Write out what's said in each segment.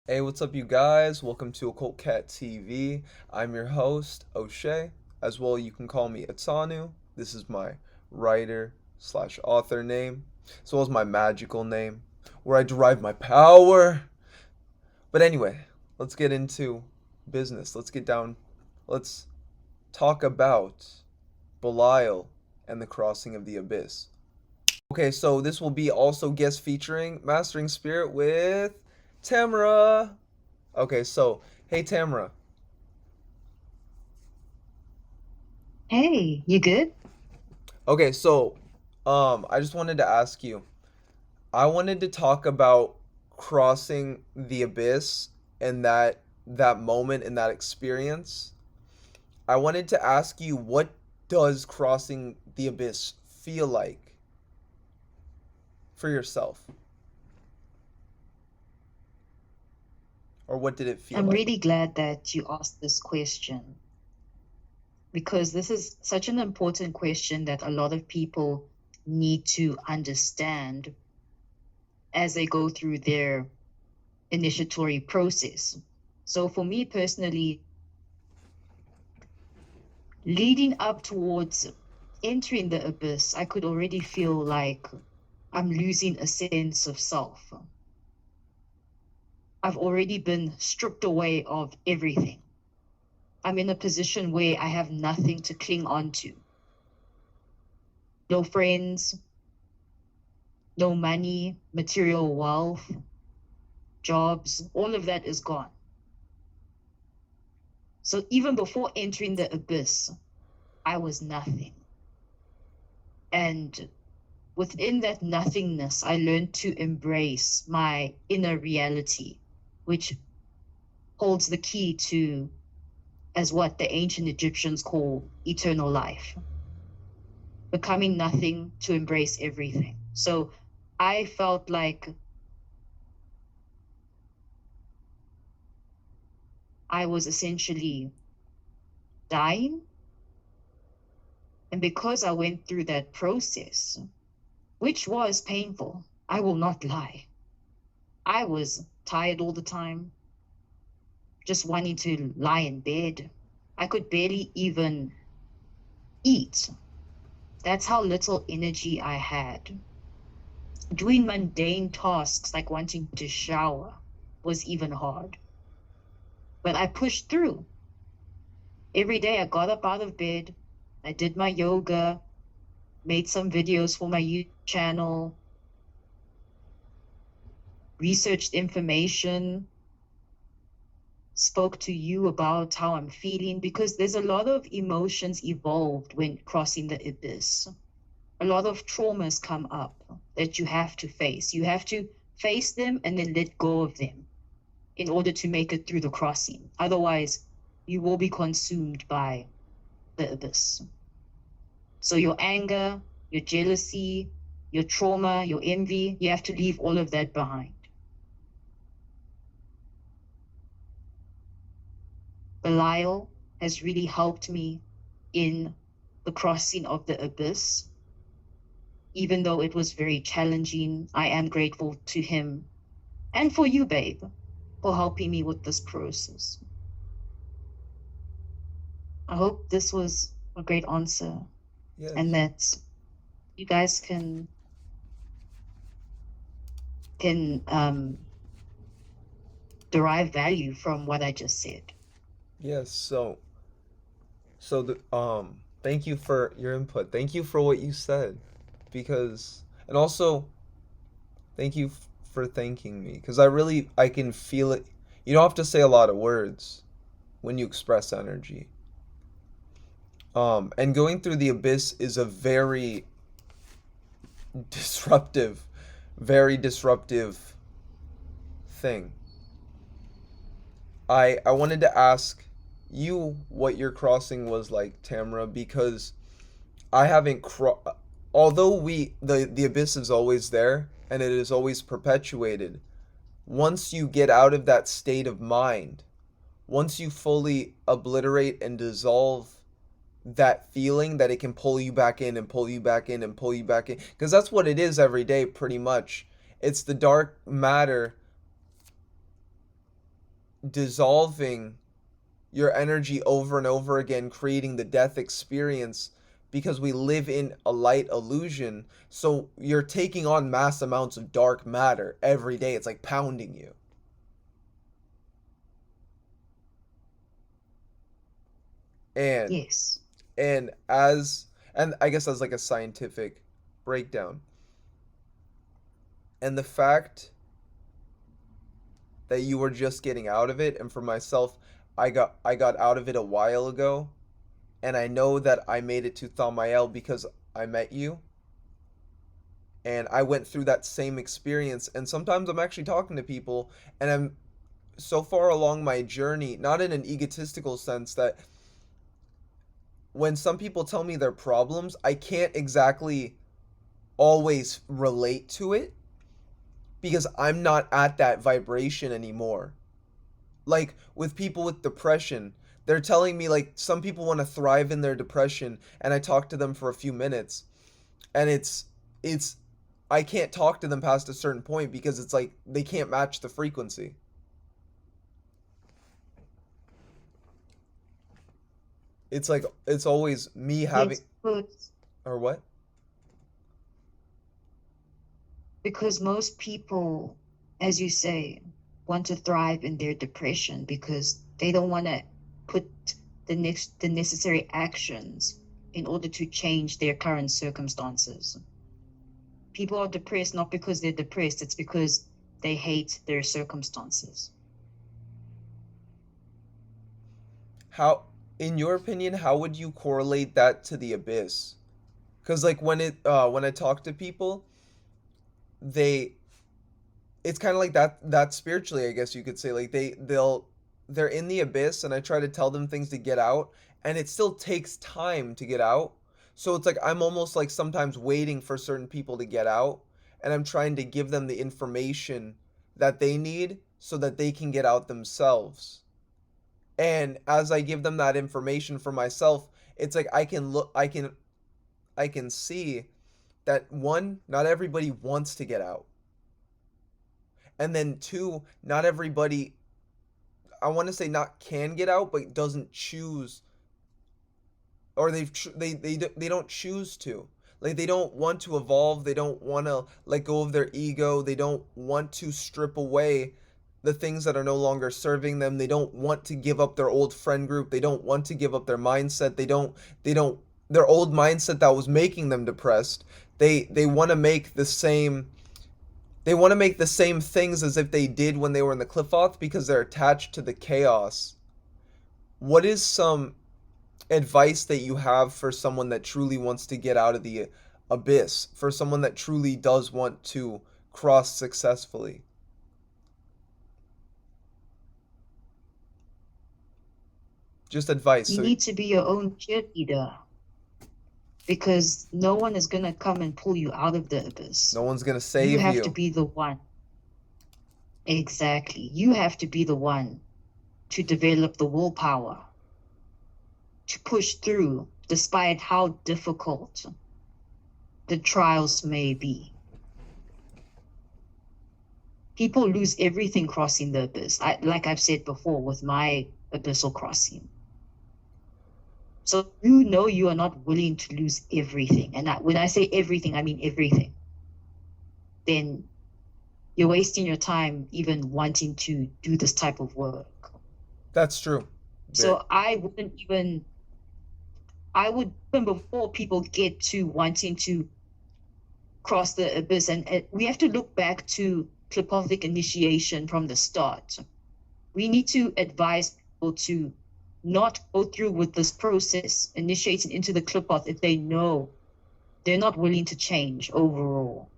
Hey, what's up, you guys? Welcome to OccultCatTv. I'm your host, O'Shea. As well, you can call me Atanu. This is my writer slash author name, as well as my magical name, where I derive my power. But anyway, let's get into business. Let's talk about Belial and the crossing of the abyss. Okay, so this will be also guest featuring Mastering Spirit with TamaRa. Okay, so hey Tamara. Hey, you good? Okay, so I just wanted to ask you. I wanted to talk about crossing the abyss and that moment and that experience. I wanted to ask you, what does crossing the abyss feel like for yourself? Or what did it feel I'm like? really glad that you asked this question because this is such an important question that a lot of people need to understand as they go through their initiatory process. So, for me personally, leading up towards entering the abyss, I could already feel like I'm losing a sense of self. I've already been stripped away of everything. I'm in a position where I have nothing to cling on to. No friends, no money, material wealth, jobs, all of that is gone. So even before entering the abyss, I was nothing. And within that nothingness, I learned to embrace my inner reality, which holds the key to, as what the ancient Egyptians call eternal life, becoming nothing to embrace everything. So I felt like I was essentially dying. And because I went through that process, which was painful, I will not lie. I was tired all the time, just wanting to lie in bed. I could barely even eat. That's how little energy I had. Doing mundane tasks like wanting to shower was even hard. But I pushed through. Every day I got up out of bed, I did my yoga, made some videos for my YouTube channel, researched information, spoke to you about how I'm feeling, because there's a lot of emotions evolved when crossing the abyss. A lot of traumas come up that you have to face. You have to face them and then let go of them in order to make it through the crossing. Otherwise, you will be consumed by the abyss. So your anger, your jealousy, your trauma, your envy, you have to leave all of that behind. Belial has really helped me in the crossing of the abyss. Even though it was very challenging, I am grateful to him and for you, babe, for helping me with this process. I hope this was a great answer and Yes. that you guys can derive value from what I just said. Yes, thank you for your input. Thank you for what you said, because and also thank you for thanking me, because I can feel it. You don't have to say a lot of words when you express energy. And going through the abyss is a disruptive, very disruptive thing. I wanted to ask you what your crossing was like, Tamara, because I haven't although the abyss is always there and it is always perpetuated. Once you get out of that state of mind, once you fully obliterate and dissolve that feeling, that it can pull you back in and pull you back in and pull you back in, because that's what it is every day pretty much. It's the dark matter dissolving your energy over and over again, creating the death experience because we live in a light illusion. So you're taking on mass amounts of dark matter every day. It's like pounding you. And Yes. and as and I guess as like a scientific breakdown. And the fact that you were just getting out of it, and for myself, I got out of it a while ago, and I know that I made it to TamaRa I because I met you, and I went through that same experience. And sometimes I'm actually talking to people, and I'm so far along my journey, not in an egotistical sense, that when some people tell me their problems, I can't exactly always relate to it because I'm not at that vibration anymore. Like with people with depression, they're telling me like some people want to thrive in their depression, and I talk to them for a few minutes, and it's I can't talk to them past a certain point because it's like they can't match the frequency. It's like it's always me having Yes, because or what? most people, as you say, want to thrive in their depression because they don't want to put the necessary actions in order to change their current circumstances. People are depressed not because they're depressed, it's because they hate their circumstances. How, in your opinion, how would you correlate that to the abyss? Because like when I talk to people, they it's kind of like that spiritually, I guess you could say. Like they're in the abyss, and I try to tell them things to get out, and it still takes time to get out. So it's like I'm almost like sometimes waiting for certain people to get out, and I'm trying to give them the information that they need so that they can get out themselves. And as I give them that information for myself, it's like I can see that one, not everybody wants to get out. And then two, not everybody, I want to say not can get out, but doesn't choose, or they don't choose to. Like they don't want to evolve, they don't want to let go of their ego, they don't want to strip away the things that are no longer serving them. They don't want to give up their old friend group, they don't want to give up their mindset. They don't their old mindset that was making them depressed. They want to make the same, they want to make the same things as if they did when they were in the Qliphoth because they're attached to the chaos. What is some advice that you have for someone that truly wants to get out of the abyss, for someone that truly does want to cross successfully? Just advice. You So need to be your own cheerleader because no one is going to come and pull you out of the abyss. no one's going to You save have to you. be the one. Exactly. You have to be the one to develop the willpower to push through despite how difficult the trials may be. People lose everything crossing the abyss. Like I've said before with my abyssal crossing. So you know you are not willing to lose everything. And when I say everything, I mean everything. Then you're wasting your time even wanting to do this type of work. That's true. So I would even before people get to wanting to cross the abyss, and we have to look back to Qliphothic initiation from the start. We need to advise people to not go through with this process, initiating into the Qliphoth, if they know they're not willing to change overall,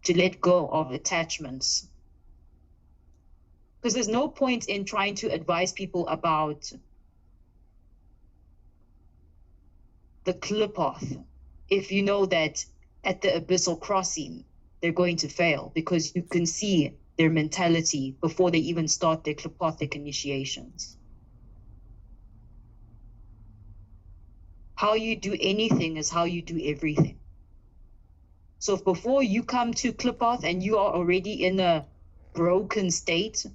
to let go of attachments. Because there's no point in trying to advise people about the Qliphoth if you know that at the abyssal crossing, they're going to fail because you can see their mentality before they even start their Qliphothic initiations. How you do anything is how you do everything. So if before you come to Qliphoth and you are already in a broken state,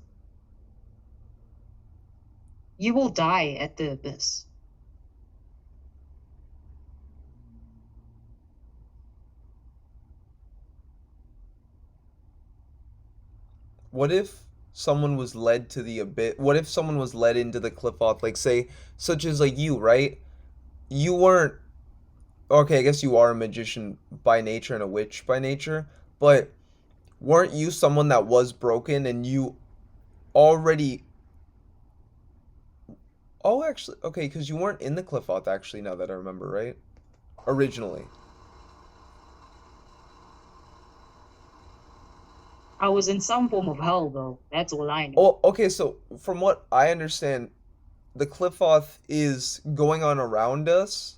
You will die at the abyss. What if someone was led to the abyss? What if someone was led into the Qliphoth, like say, such as like you, right? You weren't okay. I guess you are a magician by nature and a witch by nature, but weren't you someone that was broken and you already? Oh, actually, okay, because you weren't in the Qliphoth actually. Now that I remember, right? Originally. I was in some form of hell, though. That's all I know. Oh, okay. So from what I understand, the Qliphoth is going on around us,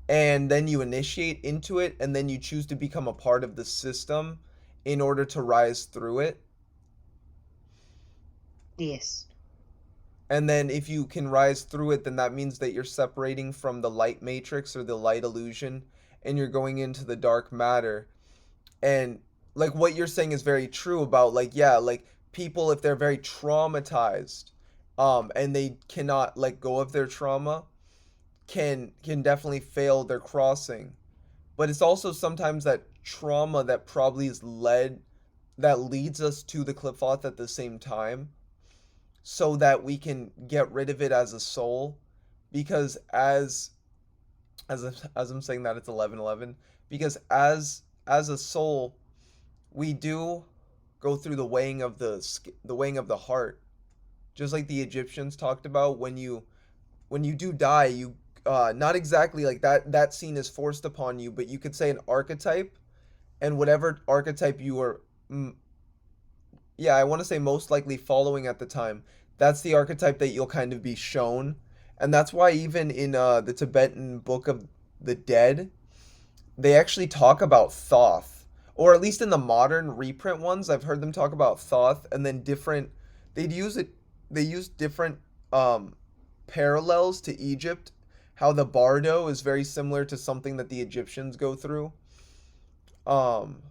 and then you initiate into it, and then you choose to become a part of the system in order to rise through it. Yes. And then if you can rise through it, then that means that you're separating from the light matrix or the light illusion, and you're going into the dark matter. And like what you're saying is very true about like yeah, like people if they're very traumatized, and they cannot let go of their trauma, can definitely fail their crossing. But it's also sometimes that trauma that probably is led that leads us to the Qliphoth at the same time, so that we can get rid of it as a soul. Because as I'm saying that it's 11:11, because as a soul we do go through the weighing of the heart, just like the Egyptians talked about. When you do die, you not exactly like that scene is forced upon you, but you could say an archetype, and whatever archetype you were, yeah, I want to say most likely following at the time, that's the archetype that you'll kind of be shown. And that's why even in the Tibetan Book of the Dead, they actually talk about Thoth, or at least in the modern reprint ones, I've heard them talk about Thoth, and then different. They'd use it. They use different um, parallels to Egypt. How the bardo is very similar to something that the Egyptians go through. Um,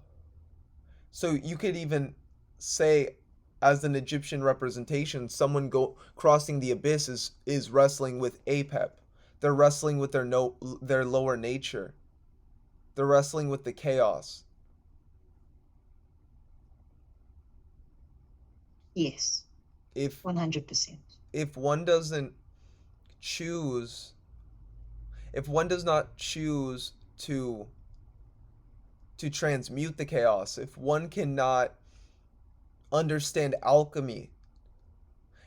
so you could even say, as an Egyptian representation, someone go crossing the abyss is wrestling with Apep. They're wrestling with their no their lower nature. They're wrestling with the chaos. Yes. If 100%. if one doesn't choose, if one does not choose to transmute the chaos, if one cannot understand alchemy,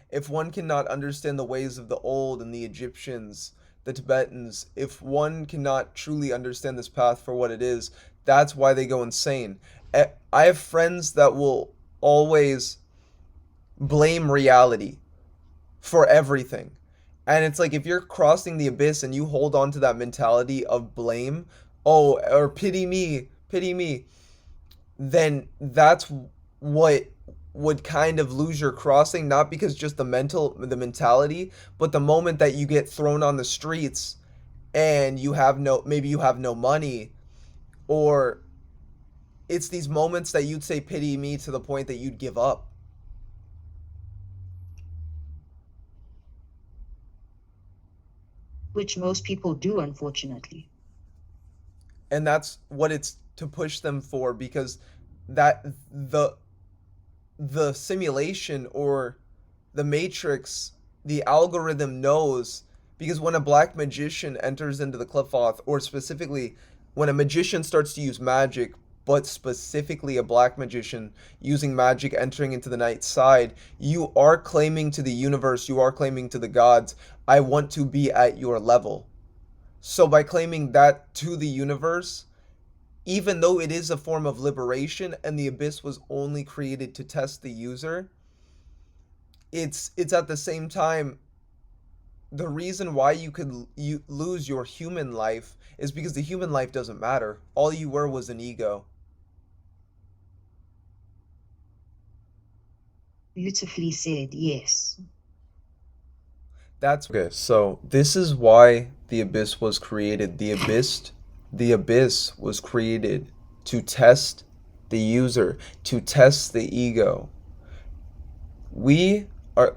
if one cannot understand the ways of the old and the Egyptians, the Tibetans, if one cannot truly understand this path for what it is, that's why they go insane. I have friends that will always blame reality for everything. And it's like if you're crossing the abyss and you hold on to that mentality of blame, oh, or pity me, then that's what would kind of lose your crossing, not because just the mentality, but the moment that you get thrown on the streets and you have no maybe you have no money, or it's these moments that you'd say pity me to the point that you'd give up. Which most people do, unfortunately. And that's what it's to push them for, because that the simulation or the matrix, the algorithm knows, because when a black magician enters into the Qliphoth, or specifically when a magician starts to use magic, but specifically a black magician using magic entering into the night side, you are claiming to the universe, you are claiming to the gods, I want to be at your level. So by claiming that to the universe, even though it is a form of liberation and the abyss was only created to test the user, it's at the same time the reason why you lose your human life is because the human life doesn't matter. All you were was an ego. Beautifully said, yes. That's okay. So this is why the abyss was created. The abyss was created to test the user, to test the ego. We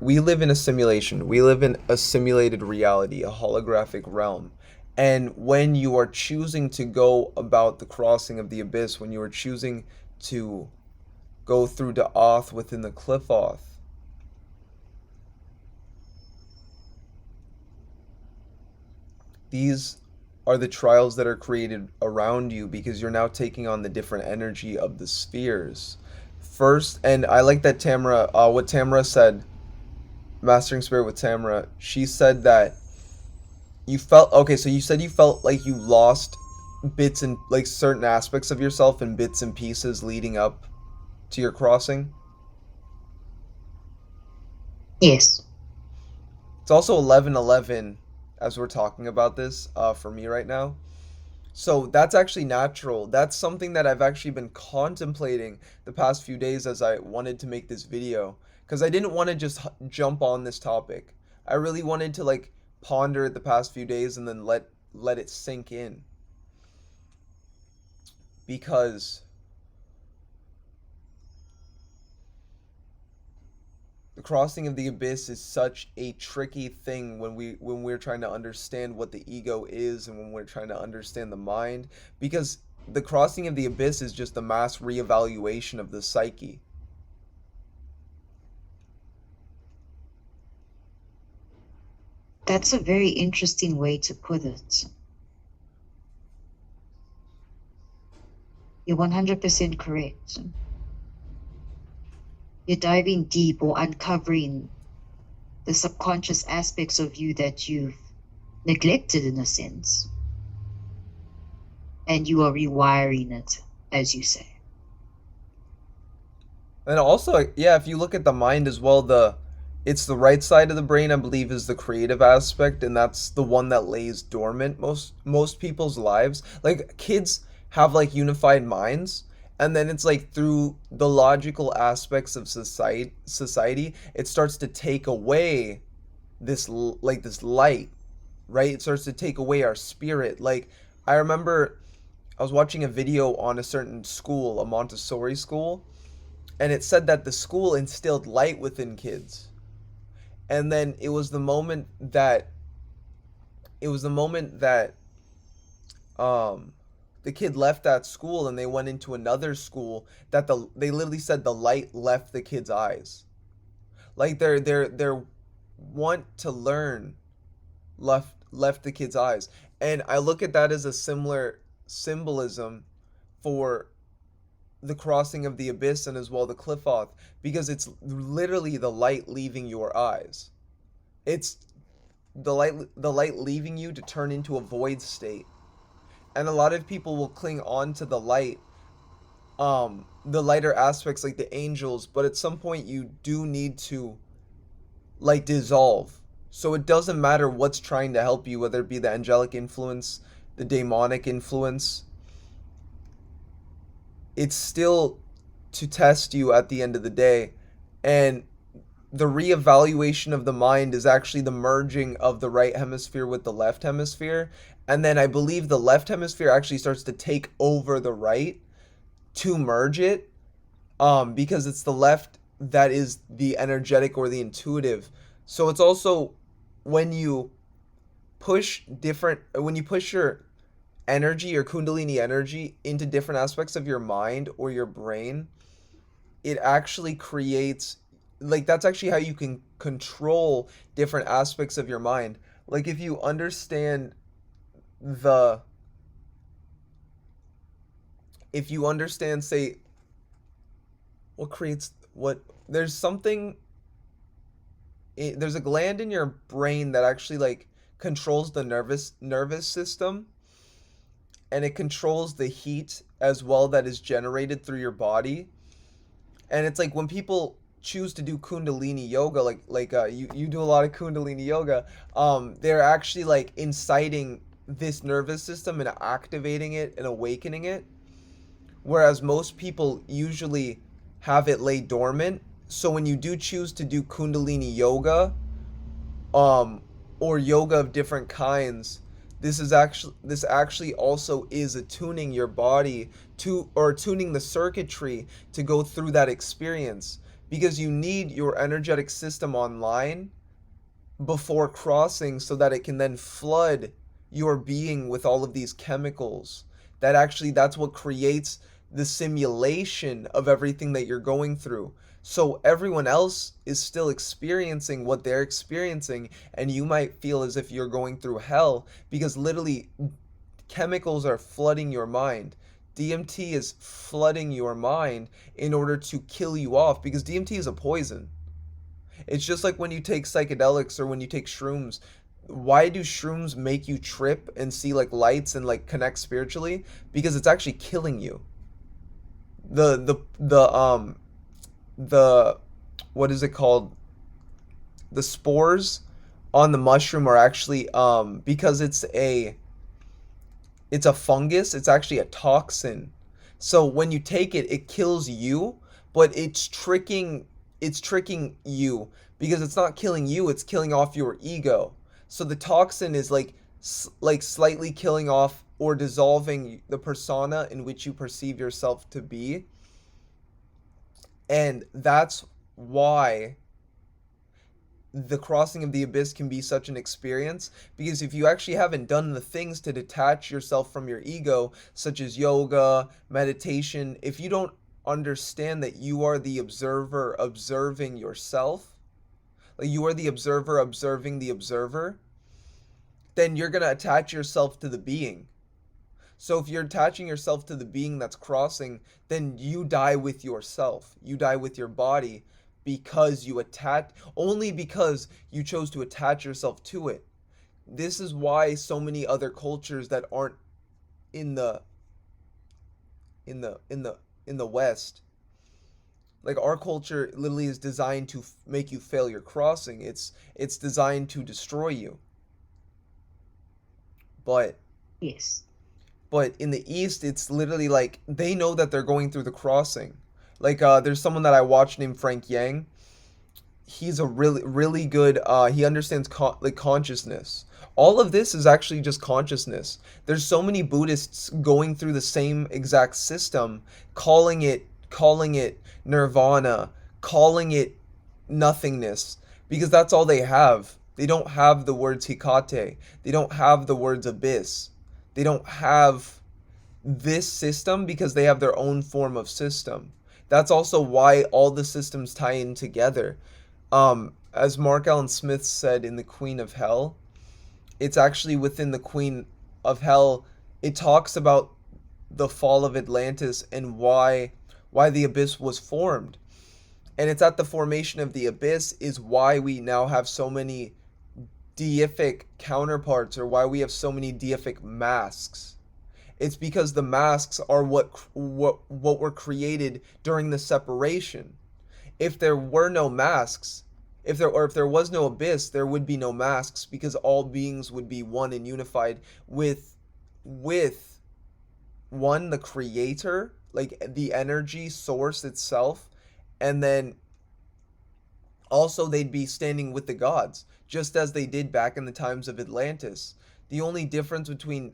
we live in a simulation. We live in a simulated reality, a holographic realm. And when you are choosing to go about the crossing of the abyss, when you are choosing to go through the oath within the Qliphoth, these are the trials that are created around you because you're now taking on the different energy of the spheres. First, and I like that TamaRa, what TamaRa said, Mastering Spirit with TamaRa, she said that you felt, okay, so you said you felt like you lost bits and, like, certain aspects of yourself in bits and pieces leading up to your crossing. Yes. It's also 11:11 as we're talking about this for me right now. So that's actually natural. That's something that I've actually been contemplating the past few days as I wanted to make this video. Because I didn't want to just jump on this topic. I really wanted to like ponder it the past few days and then let it sink in. Because the crossing of the abyss is such a tricky thing when we're trying to understand what the ego is and when we're trying to understand the mind, because the crossing of the abyss is just the mass reevaluation of the psyche. That's a very interesting way to put it. You're 100% correct. You're diving deep or uncovering the subconscious aspects of you that you've neglected in a sense. And you are rewiring it, as you say. And also, yeah, if you look at the mind as well, it's the right side of the brain, I believe, is the creative aspect, and that's the one that lays dormant most people's lives. Like kids have like unified minds, and then it's like through the logical aspects of society, it starts to take away like this light, right? It starts to take away our spirit. Like I remember I was watching a video on a certain school, a Montessori school, and it said that the school instilled light within kids. And then it was the moment that um the kid left that school and they went into another school that they literally said the light left the kid's eyes. Like their want to learn left the kid's eyes. And I look at that as a similar symbolism for the crossing of the abyss and as well the Qliphoth, because it's literally the light leaving your eyes. It's the light leaving you to turn into a void state. And a lot of people will cling on to the lighter aspects like the angels, but at some point you do need to like dissolve. So it doesn't matter what's trying to help you, whether it be the angelic influence, the demonic influence. It's still to test you at the end of the day. And the reevaluation of the mind is actually the merging of the right hemisphere with the left hemisphere. And then I believe the left hemisphere actually starts to take over the right to merge it, because it's the left that is the energetic or the intuitive. So it's also when you when you push your energy or kundalini energy into different aspects of your mind or your brain, it actually creates, like, that's actually how you can control different aspects of your mind. Like if you understand the if you understand, say, what creates what there's something there's a gland in your brain that actually like controls the nervous system, and it controls the heat as well that is generated through your body. And it's like when people choose to do kundalini yoga, you do a lot of kundalini yoga, they're actually like inciting this nervous system and activating it and awakening it, whereas most people usually have it lay dormant. So when you do choose to do kundalini yoga, um or yoga of different kinds, this actually also is attuning your body to, or tuning the circuitry to go through that experience. because you need your energetic system online before crossing so that it can then flood your being with all of these chemicals. That's what creates the simulation of everything that you're going through. So everyone else is still experiencing what they're experiencing, and you might feel as if you're going through hell because literally chemicals are flooding your mind. DMT is flooding your mind in order to kill you off because DMT is a poison. It's just like when you take psychedelics or when you take shrooms. Why do shrooms make you trip and see like lights and like connect spiritually? Because it's actually killing you. The what is it called? The spores on the mushroom are actually because it's a fungus, it's actually a toxin. So when you take it, it kills you, but it's tricking you because it's not killing you, it's killing off your ego. So the toxin is like slightly killing off or dissolving the persona in which you perceive yourself to be. And that's why the crossing of the abyss can be such an experience, because if you actually haven't done the things to detach yourself from your ego, such as yoga, meditation, if you don't understand that you are the observer observing yourself, like you are the observer observing the observer, then you're going to attach yourself to the being. So if you're attaching yourself to the being that's crossing, then you die with yourself. You die with your body because you attach only because you chose to attach yourself to it. This is why so many other cultures that aren't in the in the West, like our culture literally is designed to make you fail your crossing. It's designed to destroy you. But Yes. but in the East, it's literally like they know that they're going through the crossing. Like there's someone that I watched named Frank Yang. He's a really good he understands like consciousness. All of this is actually just consciousness. There's so many Buddhists going through the same exact system, calling it nirvana, calling it nothingness, because that's all they have. They don't have the words Hecate. They don't have the words abyss. They don't have this system because they have their own form of system. That's also why all the systems tie in together. As Mark Allen Smith said in The Queen of Hell, it's actually within the Queen of Hell. It talks about the fall of Atlantis and why the abyss was formed. And it's at the formation of the abyss is why we now have so many deific counterparts, or why we have so many deific masks. It's because the masks are what were created during the separation. If there were no masks, if there was no abyss, there would be no masks, because all beings would be one and unified with one, the creator, like the energy source itself, and then also they'd be standing with the gods, just as they did back in the times of Atlantis. The only difference between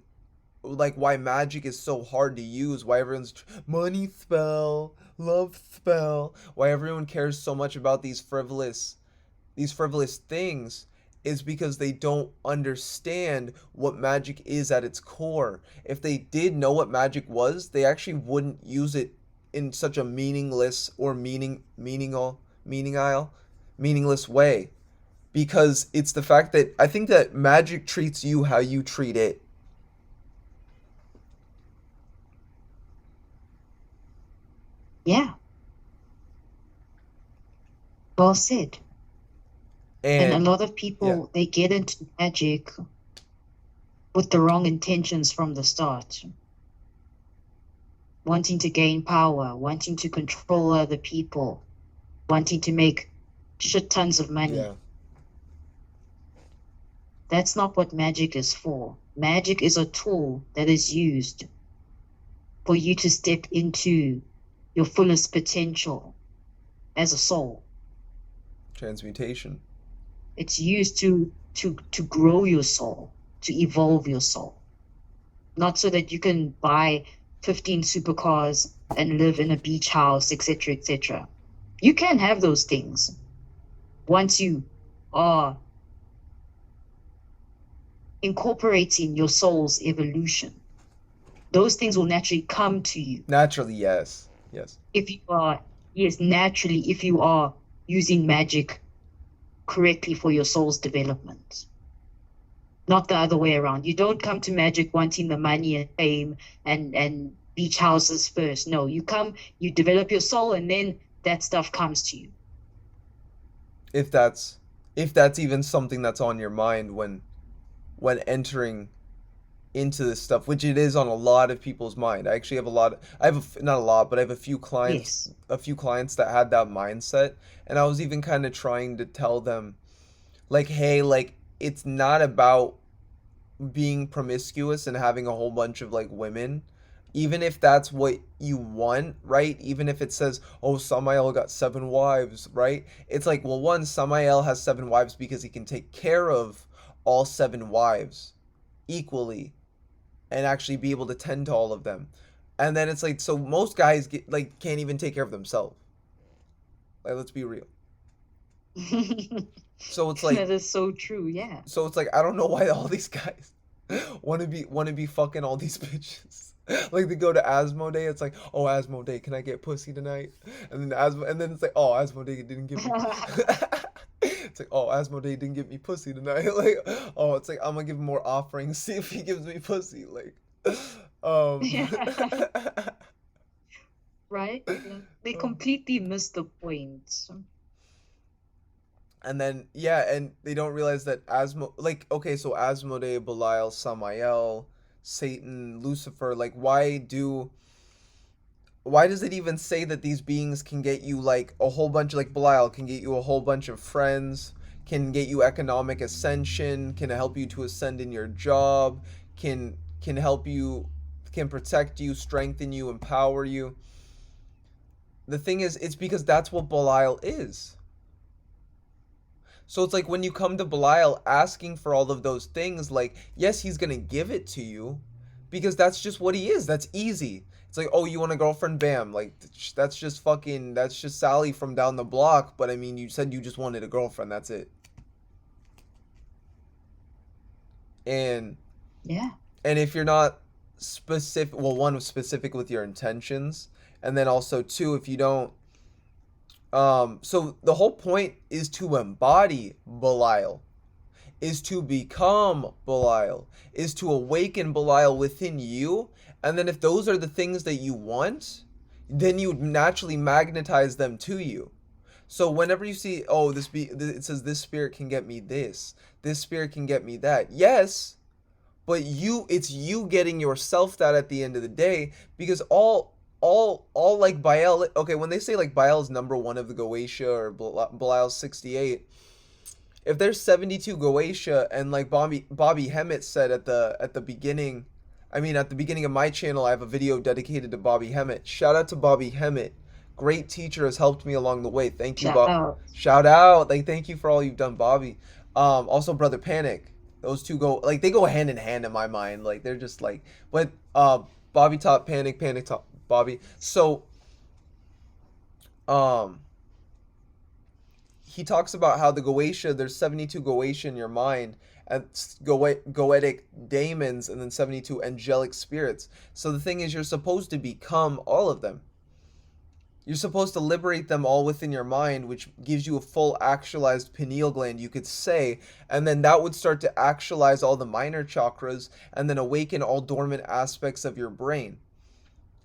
like why magic is so hard to use, why everyone's money spell, love spell, why everyone cares so much about these frivolous things, is because they don't understand what magic is at its core. If they did know what magic was, they actually wouldn't use it in such a meaningless or meaningless way. Because it's the fact that I think that magic treats you how you treat it. Yeah. Well said. And a And lot of yeah, people, they get into magic with the wrong intentions from the start. Wanting to gain power, wanting to control other people, wanting to make shit tons of money. yeah, That's not what magic is for. Magic is a tool that is used for you to step into your fullest potential as a soul. transmutation. It's used to grow your soul, to evolve your soul. Not so that you can buy 15 supercars and live in a beach house, etc., etc. You can have those things once you are incorporating your soul's evolution. Those things will naturally come to you. Naturally, yes. Yes. If you are, yes, naturally, if you are using magic correctly for your soul's development. Not the other way around. You don't come to magic wanting the money and fame and beach houses first. No, you come, you develop your soul, and then that stuff comes to you. If that's even something that's on your mind when entering into this stuff, which it is on a lot of people's mind. I actually have not a lot, but I have Yes. a few clients that had that mindset, and I was even kind of trying to tell them, like, hey, like, it's not about being promiscuous and having a whole bunch of like women, even if that's what you want, right? Even if it says, oh, Samael got 7 wives, right? It's like, well, one, Samael has 7 wives because he can take care of all 7 wives equally and actually be able to tend to all of them. And then it's like, so most guys get like can't even take care of themselves. Like, let's be real. So it's like, That is so true. Yeah. so it's like, I don't know why all these guys want to be fucking all these bitches. Like, they go to Asmodee, it's like, oh, Asmodee, can I get pussy tonight? And then it's like, oh, Asmodee didn't give me. It's like, oh, Asmodee didn't give me pussy tonight. Like, oh, it's like, I'm gonna give him more offerings, see if he gives me pussy. Like, Yeah. um, Right? They completely miss the point. and then yeah, and they don't realize that like, okay, so Asmodee, Belial, Samael, Satan, Lucifer, like, why does it even say that these beings can get you like a whole bunch, like Belial can get you a whole bunch of friends, can get you economic ascension, can help you to ascend in your job, can help you, can protect you, strengthen you, empower you. The thing is, it's because that's what Belial is. So it's like when you come to Belial asking for all of those things, like, yes, he's gonna give it to you because that's just what he is. That's easy. It's like, oh, you want a girlfriend? Bam. Like, that's just Sally from down the block. But I mean, you said you just wanted a girlfriend. That's it. And Yeah. and if you're not specific, well, one, specific with your intentions, and then also two, if you don't, so the whole point is to embody Belial, is to become Belial, is to awaken Belial within you. And then if those are the things that you want, then you naturally magnetize them to you. So whenever you see, oh, it says this spirit can get me this spirit can get me that. Yes, but it's you getting yourself that at the end of the day, because all like Belial, okay, when they say like Belial's number one of the Goetia or Belial's 68, if there's 72 Goetia, and like Bobby Hemmett said at the beginning, I mean, at the beginning of my channel, I have a video dedicated to Bobby Hemmett. Shout out to Bobby Hemmett. Great teacher, has helped me along the way. Thank you, Shout Bob. out. Shout out. Like, thank you for all you've done, Bobby. Also Brother Panic. Those two they go hand in hand in my mind. Like, they're just like, but Bobby taught Panic, Panic taught Bobby. So um he talks about how the Goetia, there's 72 Goetia in your mind, and Goetic daemons, and then 72 angelic spirits. So the thing is, you're supposed to become all of them. You're supposed to liberate them all within your mind, which gives you a full actualized pineal gland, you could say, and then that would start to actualize all the minor chakras and then awaken all dormant aspects of your brain.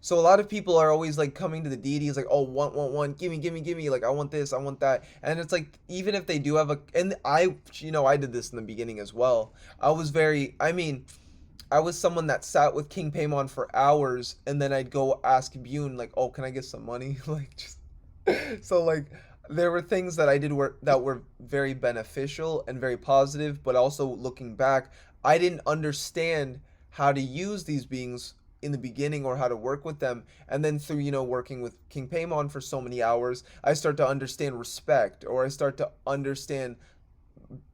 So a lot of people are always like coming to the deities like, oh, want, give me, like, I want this, I want that. And it's like, even if they do have and I did this in the beginning as well. I was someone that sat with King Paimon for hours, and then I'd go ask Bune like, oh, can I get some money? Like, just, so like, there were things that I did that were very beneficial and very positive, but also looking back, I didn't understand how to use these beings in the beginning or how to work with them. And then through, working with King Paimon for so many hours, I start to understand respect, or I start to understand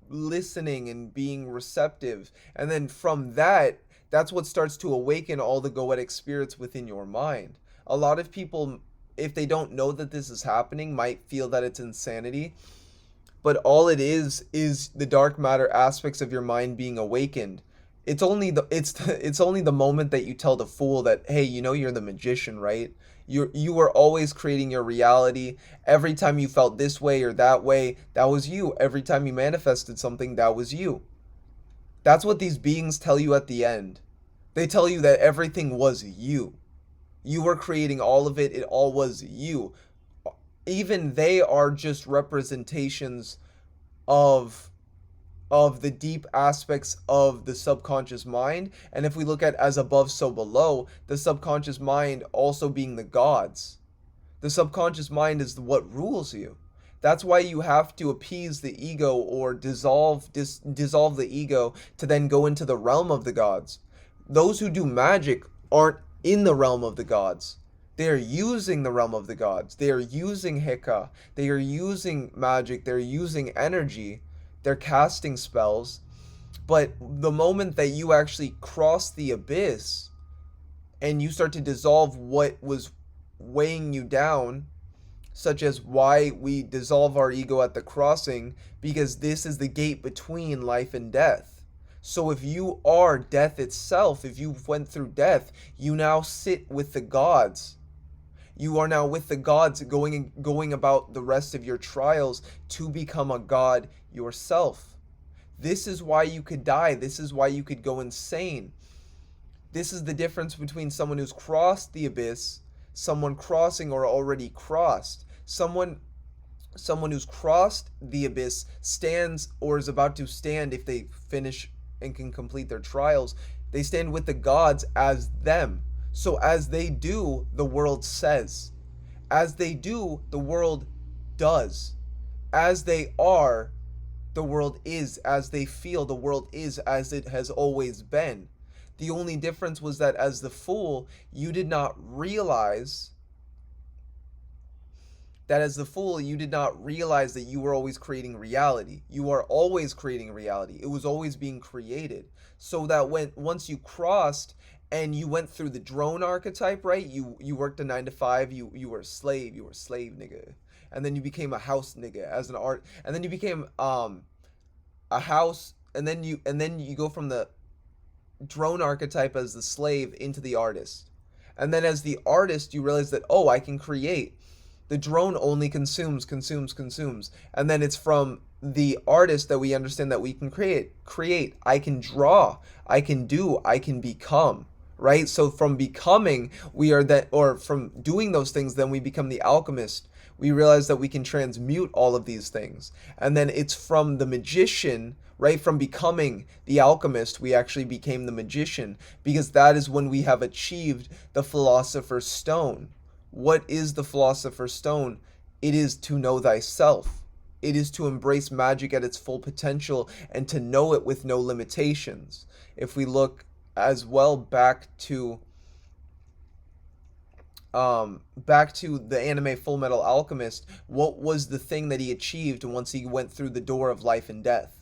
listening and being receptive. And then from that's what starts to awaken all the goetic spirits within your mind. A lot of people know that this is happening, might feel that it's insanity, but all it is the dark matter aspects of your mind being awakened. It's only the moment that you tell the fool that, hey, you're the magician, right? You were always creating your reality. Every time you felt this way or that way, that was you. Every time you manifested something, that was you. That's what these beings tell you at the end. They tell you that everything was you. You were creating all of it. It all was you. Even they are just representations of the deep aspects of the subconscious mind. And if we look at as above so below, the subconscious mind also being the gods. The subconscious mind is what rules you. That's why you have to appease the ego or dissolve the ego to then go into the realm of the gods. Those who do magic aren't in the realm of the gods. They are using the realm of the gods. They are using Hecate. They are using magic. They're using energy. They're casting spells. But the moment that you actually cross the abyss and you start to dissolve what was weighing you down, such as why we dissolve our ego at the crossing, because this is the gate between life and death. So if you are death itself, if you went through death, you now sit with the gods. You are now with the gods, going about the rest of your trials to become a god yourself. This is why you could die. This is why you could go insane. This is the difference between someone who's crossed the abyss, someone crossing or already crossed. Someone who's crossed the abyss stands or is about to stand, if they finish and can complete their trials, they stand with the gods as them. So as they do, the world says. As they do, the world does. As they are, the world is. As they feel, the world is as it has always been. The only difference was that as the fool, you did not realize that you were always creating reality. You are always creating reality. It was always being created. So that once you crossed and you went through the drone archetype, right? You worked a 9 to 5, you were a slave, nigga. And then you became a house nigga as an art, and then you became a house, and then you go from the drone archetype as the slave into the artist. And then as the artist, you realize that, oh, I can create. The drone only consumes. And then it's from the artist that we understand that we can create. I can draw. I can do. I can become. Right? So from becoming, we are that, or from doing those things, then we become the alchemist. We realize that we can transmute all of these things. And then it's from the magician, right? From becoming the alchemist, we actually became the magician, because that is when we have achieved the philosopher's stone. What is the philosopher's stone? It is to know thyself. It is to embrace magic at its full potential and to know it with no limitations. If we look as well back to the anime Full Metal Alchemist, what was the thing that he achieved once he went through the door of life and death?